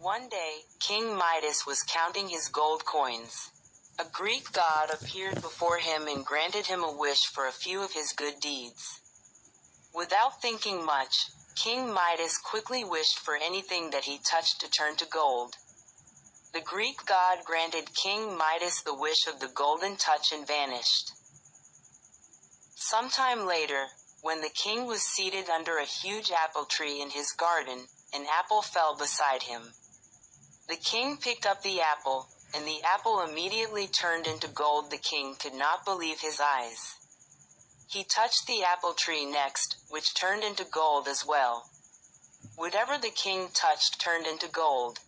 One day, King Midas was counting his gold coins. A Greek god appeared before him and granted him a wish for a few of his good deeds. Without thinking much, King Midas quickly wished for anything that he touched to turn to gold. The Greek god granted King Midas the wish of the golden touch and vanished. Sometime later, when the king was seated under a huge apple tree in his garden, an apple fell beside him. The king picked up the apple, and the apple immediately turned into gold. The king could not believe his eyes. He touched the apple tree next, which turned into gold as well. Whatever the king touched turned into gold.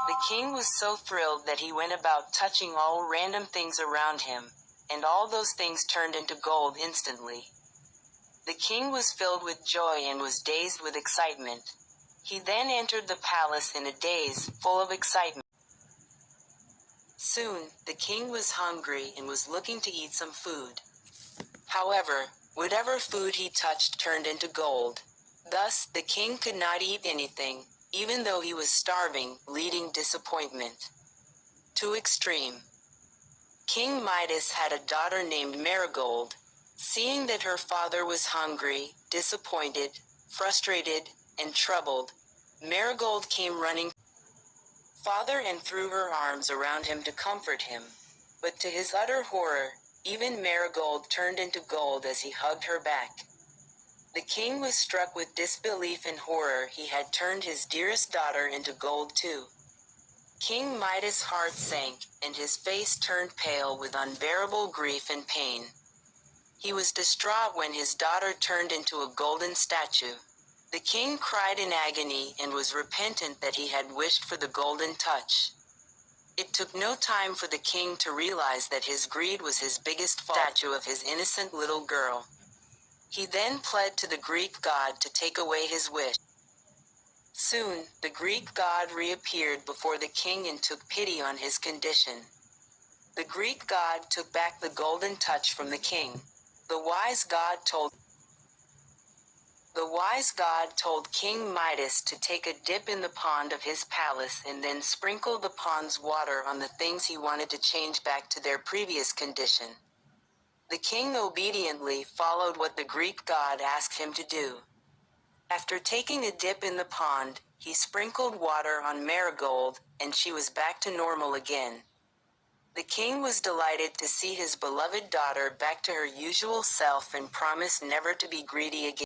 The king was so thrilled that he went about touching all random things around him, and all those things turned into gold instantly. The king was filled with joy and was dazed with excitement. He then entered the palace in a daze, full of excitement. Soon, the king was hungry and was looking to eat some food. However, whatever food he touched turned into gold. Thus, the king could not eat anything, even though he was starving, leading disappointment to extreme. King Midas had a daughter named Marigold. Seeing that her father was hungry, disappointed, frustrated, and troubled, Marigold came running father and threw her arms around him to comfort him. But to his utter horror, even Marigold turned into gold as he hugged her back. The king was struck with disbelief and horror. He had turned his dearest daughter into gold too. King Midas' heart sank, and his face turned pale with unbearable grief and pain. He was distraught when his daughter turned into a golden statue. The king cried in agony and was repentant that he had wished for the golden touch. It took no time for the king to realize that his greed was his biggest fault. Statue of his innocent little girl. He then pled to the Greek god to take away his wish. Soon, the Greek god reappeared before the king and took pity on his condition. The Greek god took back the golden touch from the king. The wise god told King Midas to take a dip in the pond of his palace and then sprinkle the pond's water on the things he wanted to change back to their previous condition. The king obediently followed what the Greek god asked him to do. After taking a dip in the pond, he sprinkled water on Marigold, and she was back to normal again. The king was delighted to see his beloved daughter back to her usual self and promised never to be greedy again.